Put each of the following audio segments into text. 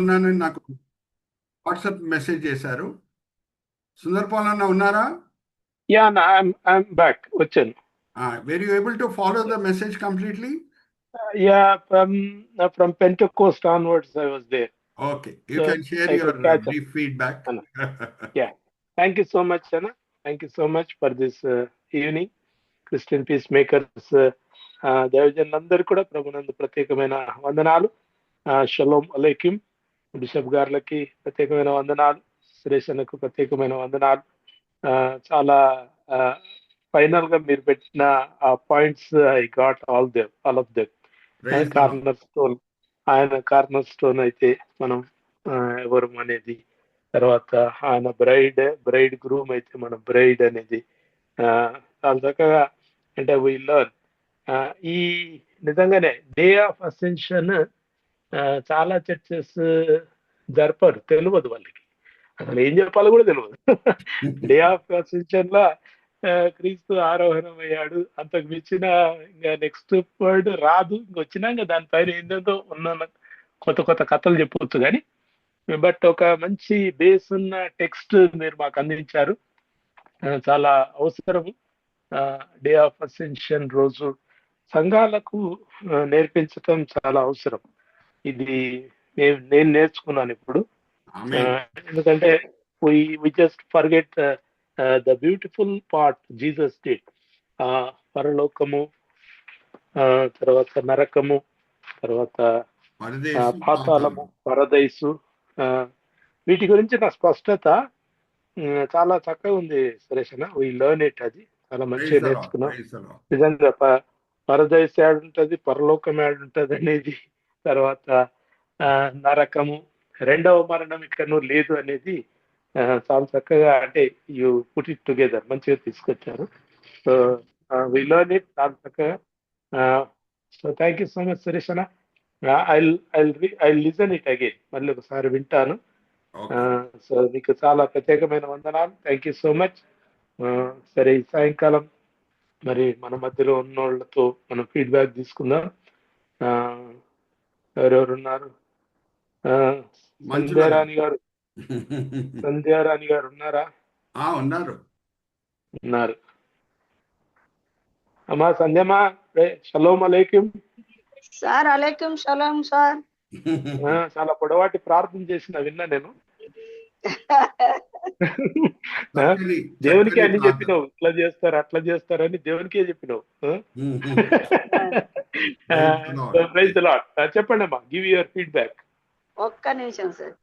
ఉన్నానని నాకు WhatsApp message చేశారు. సుందర్పాల్ అన్న ఉన్నారా? Yeah, no, I'm back. Vachan. Were you able to follow the message completely? Yeah, from Pentecost onwards, I was there. Okay, you So can share I your could catch up. brief feedback. Anna. Yeah. Thank you so much, Anna. Thank you so much for this evening. Christian peace makers దైవజనులందరూ కూడా ప్రభునందు ప్రత్యేకమైన వందనాలు. Shalom అలైకిం. Bishop గారులకి ప్రత్యేకమైన వందనాలు. సురేష్ అన్నకు ప్రత్యేకమైన వందనాలు. చాలా ఫైనల్ గా మీరు పెట్టిన ఆ points I got all of them. Corner stone అయితే మనం ఎవరు అనేది, తర్వాత ఆయన బ్రైడ్ గ్రూమ్ అయితే మనం బ్రైడ్ అనేది చాలా చక్కగా అంటే వీ లర్న్. ఈ నిజంగానే డే ఆఫ్ అసెన్షన్ చాలా చర్చెస్ జరపరు, తెలియదు వాళ్ళకి, అసలు ఏం చెప్పాలో కూడా తెలియదు. డే ఆఫ్ అసెన్షన్ లా క్రీస్తు ఆరోహణం అయ్యాడు, అంతకు మించిన ఇంకా నెక్స్ట్ వర్డ్ రాదు. ఇంకొచ్చినాక దానిపైన ఏంటో ఉన్న కొత్త కొత్త కథలు చెప్పవచ్చు. కానీ బట్ ఒక మంచి బేస్ ఉన్న టెక్స్ట్ మీరు మాకు అందించారు. చాలా అవసరము. డే ఆఫ్ అసెన్షన్ రోజు సంఘాలకు నేర్పించటం చాలా అవసరం. ఇది నేను నేర్చుకున్నాను ఇప్పుడు. ఎందుకంటే we just forget the beautiful part Jesus did. పరలోకము, తర్వాత నరకము, తర్వాత పాతాళము, పరదైసు, వీటి గురించి నా స్పష్టత చాలా చక్కగా ఉంది సురేష్ అన్న. We learn it. అది చాలా మంచిగా నేర్చుకున్నాం. నిజంగా పరదైసు యాడుంటది, పరలోకం యాడుంటది అనేది, తర్వాత నరకము, రెండవ మరణం ఇక్కడ లేదు అనేది చాలా చక్కగా అంటే యూ పుట్ ఇట్ టుగెదర్ మంచిగా తీసుకొచ్చారు. సో వి లర్న్ ఇట్ చాలా చక్కగా. So thank you so much Suresh అన్న. ఐ లిజన్ ఇట్ అగైన్, మళ్ళీ ఒకసారి వింటాను. సో మీకు చాలా ప్రత్యేకమైన వందనాలు. Thank you so much. సరే, ఈ సాయంకాలం మరి మన మధ్యలో ఉన్న వాళ్ళతో మనం ఫీడ్బ్యాక్ తీసుకుందాం. ఎవరెవరున్నారు? సంధ్యారాణి గారు ఉన్నారా? ఉన్నారు. అమ్మా సంధ్యమా, షలోం అలైకుం సార్. అలైకుం షలోం సార్. చాలా పొడవాటి ప్రార్థన చేసిన విన్నా నేను. దేవునికి అన్ని చెప్పినావు, ఇట్లా చేస్తారు అట్లా చేస్తారని దేవునికే చెప్పినావు. Praise the Lord. చెప్పండి అమ్మా, గివ్ యువర్ ఫీడ్బ్యాక్. ఒక్క నిమిషం సార్.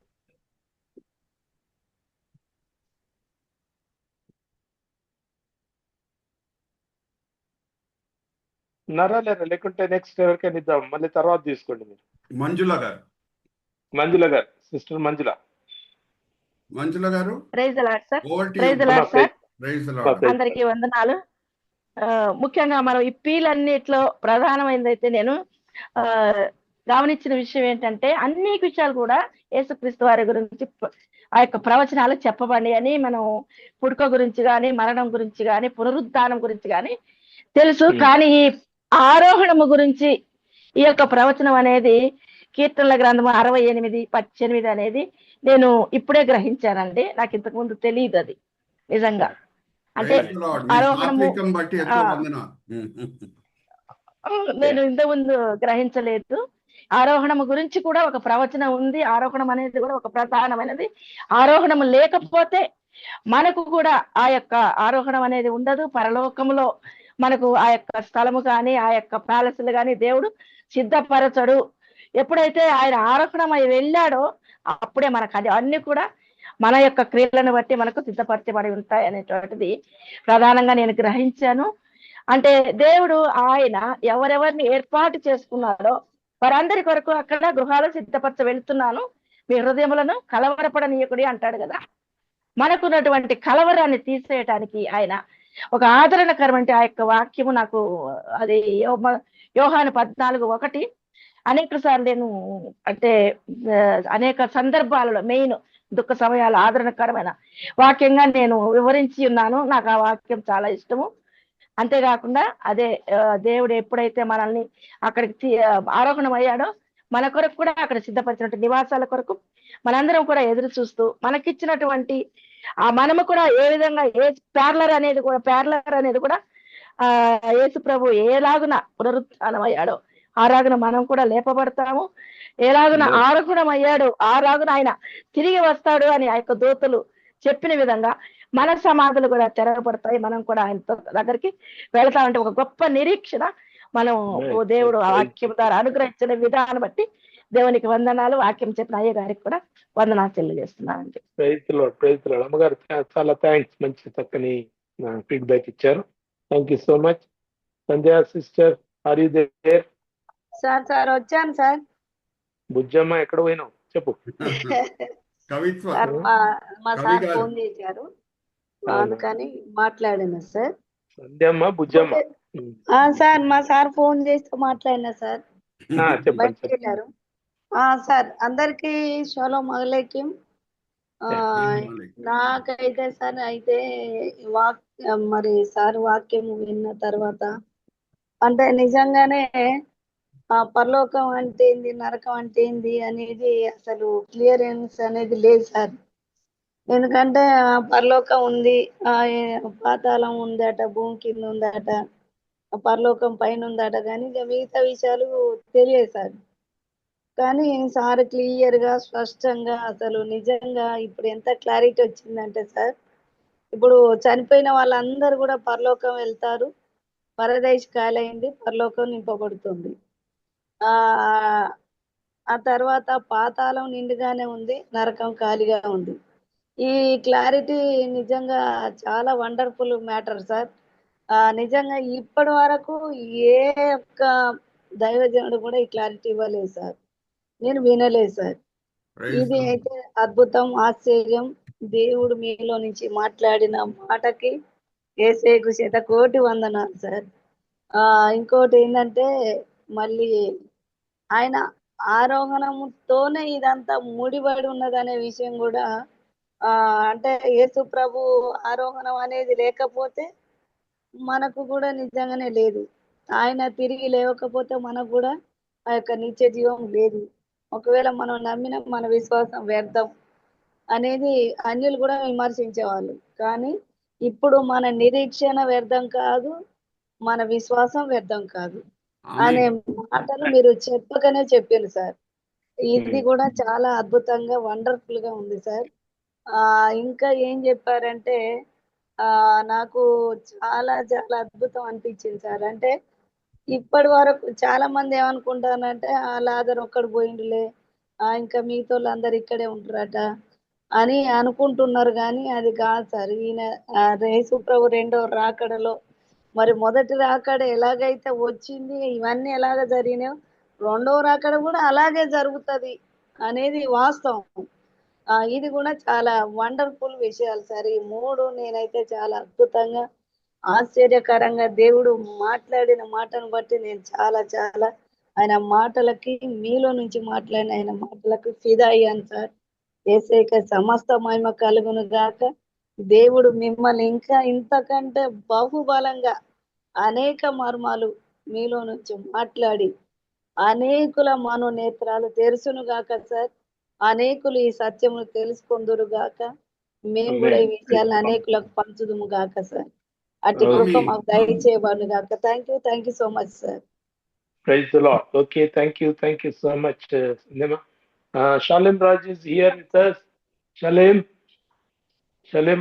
ఉన్నారా లేరా? లేకుంటే నెక్స్ట్ ఎవరికైనా ఇద్దాం, మళ్ళీ తర్వాత తీసుకోండి మీరు. మంజుల గారు, సిస్టర్ మంజుల గారు. Praise the Lord sir. Praise the Lord sir. అందరికీ వందనాలు. ముఖ్యంగా మనం ఈ పీలన్నిట్లో ప్రధానమైనదైతే నేను గమనించిన విషయం ఏంటంటే, అన్ని విషయాలు కూడా యేసుక్రీస్తు వారి గురించి ఆ యొక్క ప్రవచనాలు చెప్పబడి అని, మనం పుట్టుక గురించి కానీ, మరణం గురించి కానీ, పునరుద్ధానం గురించి కానీ తెలుసు. కానీ ఈ ఆరోహణము గురించి ఈ యొక్క ప్రవచనం అనేది కీర్తనల గ్రంథము 68:18 అనేది నేను ఇప్పుడే గ్రహించానండి. నాకు ఇంతకు ముందు తెలియదు అది నిజంగా. అంటే ఆరోహణము నేను ఇంతకుముందు గ్రహించలేదు. ఆరోహణము గురించి కూడా ఒక ప్రవచనం ఉంది. ఆరోహణం అనేది కూడా ఒక ప్రధానమైనది. ఆరోహణము లేకపోతే మనకు కూడా ఆ యొక్క ఆరోహణం అనేది ఉండదు. పరలోకంలో మనకు ఆ యొక్క స్థలము కానీ, ఆ యొక్క ప్యాలెస్లు కానీ దేవుడు సిద్ధపరచడు. ఎప్పుడైతే ఆయన ఆరోహణం అయి వెళ్ళాడో అప్పుడే మనకు అది అన్ని కూడా మన యొక్క క్రియలను బట్టి మనకు సిద్ధపరచబడి ఉంటాయి అనేటువంటిది ప్రధానంగా నేను గ్రహించాను. అంటే దేవుడు ఆయన ఎవరెవరిని ఏర్పాటు చేసుకున్నాడో వారందరి కొరకు అక్కడ గృహాలు సిద్ధపరచ వెళ్తున్నాను, మీ హృదయములను కలవరపడనీయకుడి అంటాడు కదా. మనకున్నటువంటి కలవరాన్ని తీసేయటానికి ఆయన ఒక ఆదరణకరమంటే ఆ యొక్క వాక్యము నాకు అది యోహాను 14:1 అనేక సార్లు నేను అంటే అనేక సందర్భాలలో మెయిన్ దుఃఖ సమయాలు ఆదరణకరమైన వాక్యంగా నేను వివరించి ఉన్నాను. నాకు ఆ వాక్యం చాలా ఇష్టము. అంతేకాకుండా అదే దేవుడు ఎప్పుడైతే మనల్ని అక్కడికి ఆరోహణం అయ్యాడో మన కొరకు కూడా అక్కడ సిద్ధపరిచినట్టు నివాసాల కొరకు మనందరం కూడా ఎదురు చూస్తూ మనకిచ్చినటువంటి ఆ మనము కూడా ఏ విధంగా ఏ ప్యార్లర్ అనేది కూడా ఆ యేసు ప్రభు ఏలాగున పునరుత్థానం అయ్యాడో ఆరాగున మనం కూడా లేపబడతాము. ఎలాగున Amen. ఆరోహణం అయ్యాడు ఆరాగున ఆయన తిరిగి వస్తాడు అని ఆ యొక్క దూతలు చెప్పిన విధంగా మన సమాధులు కూడా తెరవబడతాయి. మనం కూడా ఆయన దగ్గరికి వెళతామంటే ఒక గొప్ప నిరీక్షణ మనం Amen. ఓ దేవుడు ఆ Praise వాక్యం ద్వారా అనుగ్రహించిన విధానం బట్టి దేవునికి వందనాలు. వాక్యం చెప్పిన అయ్య గారికి కూడా వందనాలు తెలియజేస్తున్నానండి. the Lord. Praise the Lord. అమ్మగారు చాలా థ్యాంక్స్, మంచి చక్కని ఫీడ్బ్యాక్ ఇచ్చారు. Thank you so much. Sandhya sister, are you there? Sir వచ్చాను సార్. బుజ్జమ్మ ఎక్కడ పోయినావు చెప్పు. కవిత్వ సార్ మా కవి సార్ గారు. ఫోన్ చేశారు, అవునా? అందుకని మాట్లాడినా సార్. సంధ్యమ్మ, బుజ్జమ్మ. సార్ మా సార్ ఫోన్ చేస్తూ మాట్లాడినా సార్. చెప్పండి బయటకు చెప్పండి. వెళ్ళారు. సార్ అందరికి షలోం అలైకుం. నాకైతే సార్ అయితే మరి సార్ వాక్యం విన్న తర్వాత అంటే నిజంగానే పరలోకం అంటే ఏంది, నరకం అంటే ఏంది అనేది అసలు క్లియరెన్స్ అనేది లేదు సార్. ఎందుకంటే పరలోకం ఉంది, పాతాళం ఉందట, భూమి కింద ఉందట, పరలోకం పైన ఉందట, కానీ ఇక మిగతా విషయాలు తెలియదు సార్. కానీ సార్ క్లియర్ గా స్పష్టంగా అసలు నిజంగా ఇప్పుడు ఎంత క్లారిటీ వచ్చిందంటే సార్, ఇప్పుడు చనిపోయిన వాళ్ళందరూ కూడా పరలోకం వెళ్తారు, పరదేశ్ కాలైంది, పరలోకం నింపబడుతుంది. ఆ తర్వాత పాతాళం నిండుగానే ఉంది, నరకం ఖాళీగా ఉంది. ఈ క్లారిటీ నిజంగా చాలా వండర్ఫుల్ మ్యాటర్ సార్. నిజంగా ఇప్పటి వరకు ఏ ఒక్క దైవజనుడు కూడా ఈ క్లారిటీ ఇవ్వలేదు సార్, నేను వినలేదు సార్. ఇది అయితే అద్భుతం, ఆశ్చర్యం. దేవుడు మీలో నుంచి మాట్లాడిన మాటకి యేసేకు శతకోటి వందనాలు సార్. ఇంకోటి ఏంటంటే మళ్ళీ ఆయన ఆరోహణముతోనే ఇదంతా ముడిపడి ఉన్నదనే విషయం కూడా అంటే యేసు ప్రభు ఆరోహణం అనేది లేకపోతే మనకు కూడా నిజంగానే లేదు. ఆయన తిరిగి లేవకపోతే మనకు కూడా ఆ యొక్క నిత్య జీవం లేదు. ఒకవేళ మనం నమ్మిన మన విశ్వాసం వ్యర్థం అనేది అన్యులు కూడా విమర్శించేవాళ్ళు. కానీ ఇప్పుడు మన నిరీక్షణ వ్యర్థం కాదు, మన విశ్వాసం వ్యర్థం కాదు అనే మాటలు మీరు చెప్పకనే చెప్పారు సార్. ఇది కూడా చాలా అద్భుతంగా వండర్ఫుల్ గా ఉంది సార్. ఇంకా ఏం చెప్పారంటే నాకు చాలా చాలా అద్భుతం అనిపించింది సార్. అంటే ఇప్పటి వరకు చాలా మంది ఏమనుకుంటారంటే లాజరు ఒక్కడు పోయిండులే, ఇంకా మిగతా వాళ్ళందరూ ఇక్కడే ఉంటారట అని అనుకుంటున్నారు. కానీ అది కాదు సార్. ఈయన యేసు ప్రభు రెండో రాకడలో మరి మొదటి రాకడ ఎలాగైతే వచ్చింది, ఇవన్నీ ఎలాగ జరిగినాయో రెండవ రాకడ కూడా అలాగే జరుగుతుంది అనేది వాస్తవం. ఇది కూడా చాలా వండర్ఫుల్ విషయాలు సార్. ఈ మూడు నేనైతే చాలా అద్భుతంగా ఆశ్చర్యకరంగా దేవుడు మాట్లాడిన మాటను బట్టి నేను చాలా చాలా ఆయన మాటలకి, మీలో నుంచి మాట్లాడిన ఆయన మాటలకు ఫిదా అయ్యాను సార్. యేసయ్యకి సమస్త మహిమ కలుగును గాక. దేవుడు మిమ్మల్ని ఇంకా ఇంతకంటే బహుబలంగా అనేక మర్మాలు మీలో నుంచి మాట్లాడి అనేకుల మనోనేత్రాలు తెరుసును గాక సార్. అనేకులు ఈ సత్యమును తెలుసుకొందురు గాక. మేము కూడా ఈ విషయాలను అనేకులకు పంచుదుము గాక సార్. అటు కృప మాకు దయచేయబడును గాక. Thank you so much sir. Praise the Lord. Okay, thank you so much, Nima. Shalem Raj is here with us. Shalem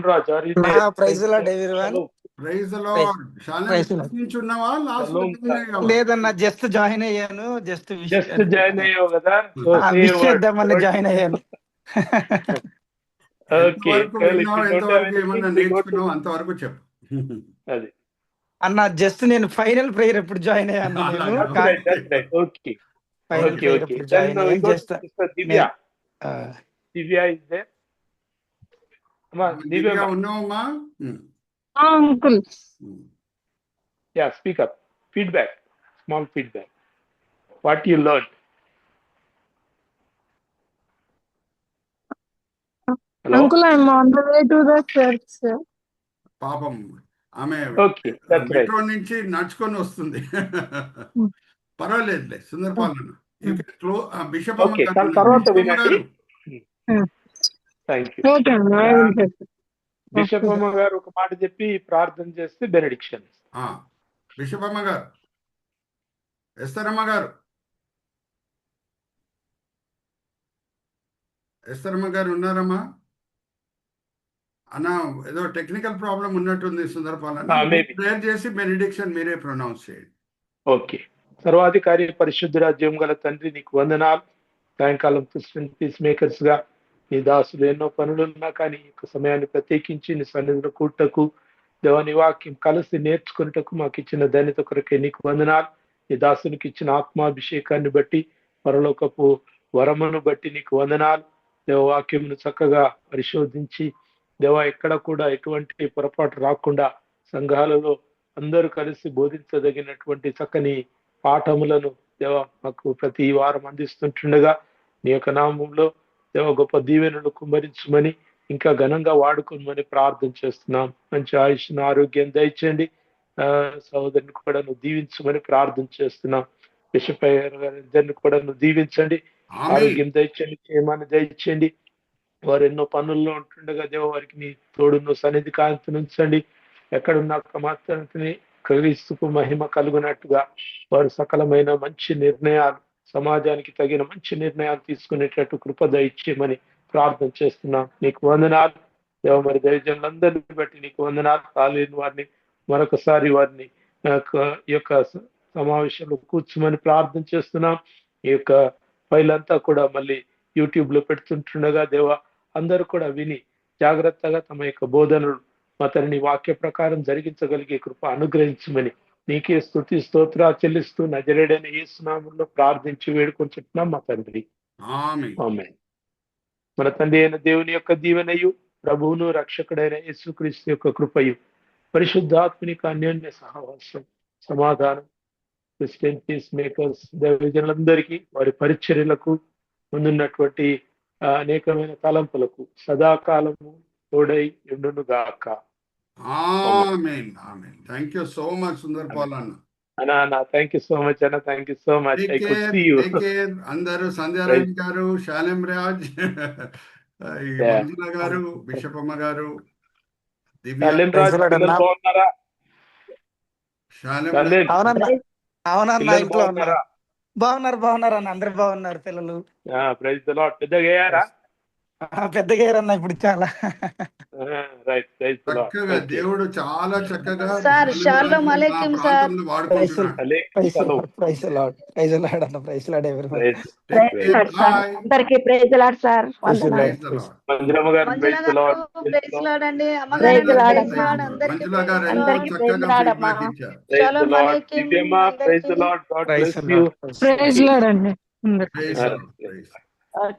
Raj, are you there? Praise the Lord, everyone. Praise the Lord. Salem నుంచి ఉన్నావా? Last లో లేదన్నా, just join అయ్యాను. Just join అయ్యావు కదా, wish చేద్దామని join అయ్యాను. ఏమన్నా నేర్చుకున్నావు అంతవరకు చెప్పు. అది అన్న, జస్ట్ నేను ఫైనల్ ప్రేయర్ ఎప్పుడు జాయిన్ అయ్యాను. దివ్య ఇస్ దేర్. దివ్య ఉన్నావమ్మా? Uncle Yeah, speak up. Feedback, small feedback. What you learned? Hello? Uncle, I'm on the way to the church, sir. పాపం ఆమె Okay, that's right. మెట్రో నుంచి నడుచుకొని వస్తుంది. పర్వాలేదులే, సుందరపాలన. బిషప్ ఓకే, అమ్మగారు తర్వాత బిషప్ వినండి. అమ్మగారు thank you. Okay, I will take it. Bishop Okay. అమ్మ గారు ఒక మాట చెప్పి ప్రార్థన చేస్తే బెనడిక్షన్. బిషప్ అమ్మగారు, ఎస్తరమ్మ గారు, ఎస్తరమ్మ గారు ఉన్నారమ్మా? అన్న ఏదో టెక్నికల్ ప్రాబ్లం ఉన్నట్టుంది సందర్భాలను maybe. ప్రేయర్ చేసి బెనిడిక్షన్ మీరే ప్రొనౌన్స్ చేయండి. ఓకే. సర్వాధికారి పరిశుద్ధ రాజ్యం గల తండ్రి, నీకు వందనాలు. సాయంకాలం క్రిస్టియన్ పీస్ మేకర్స్ గా నీ దాసులు ఎన్నో పనులున్నా కానీ ఈ యొక్క సమయాన్ని ప్రత్యేకించి నీ సన్నిధిలో కూటకు, దేవాని వాక్యం కలిసి నేర్చుకున్నటకు మాకు ఇచ్చిన ధన్యత కొరకే నీకు వందనాలు. నీ దాసునికి ఇచ్చిన ఆత్మాభిషేకాన్ని బట్టి, పరలోకపు వరమును బట్టి నీకు వందనాలు. దేవవాక్యమును చక్కగా పరిశోధించి, దేవా ఎక్కడ కూడా ఎటువంటి పొరపాటు రాకుండా సంఘాలలో అందరూ కలిసి బోధించదగినటువంటి చక్కని పాఠములను దేవ మాకు ప్రతి వారం అందిస్తుంటుండగా నీ యొక్క నామంలో దేవ గొప్ప దీవెనలు కుమ్మరించమని, ఇంకా ఘనంగా వాడుకోమని ప్రార్థన చేస్తున్నాం. మంచి ఆయుష్ను, ఆరోగ్యం దయచేయండి. సహోదరుని కూడా నువ్వు దీవించమని ప్రార్థన చేస్తున్నాం. బిషప్ గారి ఇద్దరిని కూడా నువ్వు దీవించండి, ఆరోగ్యం దయచేయండి, క్షేమాన్ని దయచేయండి. వారు ఎన్నో పనుల్లో ఉంటుండగా దేవ వారికి నీ తోడును సన్నిధి కాంతి ఉంచండి. ఎక్కడున్న మాత్రాన్ని క్రీస్తుకు మహిమ కలుగునట్టుగా వారు సకలమైన మంచి నిర్ణయాలు, సమాజానికి తగిన మంచి నిర్ణయాలు తీసుకునేటట్టు కృప దయచేయమని ప్రార్థన చేస్తున్నాం. నీకు వందనాలు దేవ. మరి దైవజనులందరినీ బట్టి నీకు వందనాలు. కాలేని వారిని మరొకసారి వారిని ఈ యొక్క సమావేశంలో కూర్చోమని ప్రార్థన చేస్తున్నాం. ఈ యొక్క ఫైల్ అంతా కూడా మళ్ళీ యూట్యూబ్ లో పెడుతుంటుండగా దేవ అందరూ కూడా విని జాగ్రత్తగా తమ యొక్క బోధనలు మా తండ్రి వాక్య ప్రకారం జరిగించగలిగే కృప అనుగ్రహించమని నీకే స్తుతి స్తోత్ర చెల్లిస్తూ నజరేడైన యేసు నామములో ప్రార్థించి వేడుకొంచుతున్నాం మా తండ్రి. ఆమేన్. మన తండ్రి అయిన దేవుని యొక్క దీవెనయు, ప్రభువును రక్షకుడైన యేసుక్రీస్తు యొక్క కృపయు, పరిశుద్ధాత్మనిక అన్యోన్య సహవాసం, సమాధానం క్రిస్టియన్ పీస్ మేకర్స్ దైవజనులందరికీ వారి పరిచర్యలకు ముందున్నటువంటి అనేకమైన తలంపులకు సదాకాలము తోడై ఉండును గాక. ఆమేన్. ఆమేన్. Thank you so much Sundar Paul అన్న. అన్న థ్యాంక్ యూ సో మచ్ అన్న. Thank you so much. I could see you. అందరూ సంధ్యారాణి గారు, శాలెం రాజ్, మంజుల గారు, బిషప్ అమ్మ గారు, శాలెం రాజ్ బాగున్నారా? అవునన్నా, ఇంట్లో ఉన్నారా? బాగున్నారు అన్న, అందరు బాగున్నారు. పిల్లలు ప్రైజ్ ది లార్డ్. పెద్దగా అయ్యారా? పెద్దగా అయ్యారన్న ఇప్పుడు చాలా. చక్కగా దేవుడు చాలా చక్కగా సార్, షాలోమ్ అలైకుం సార్. అందరికీ ప్రైజ్ లార్డ్ సార్. మంజులమ్మ గారు praise the Lord. Praise Lord అండి. అమ్మగారు ప్రైజ్ లార్డ్. అందరికీ ప్రైజ్ లార్డ్ అమ్మా. షాలోమ్ అలైకుం. దివ్యమ్మ praise the Lord. God bless you. Praise Lord అండి. Praise the Lord.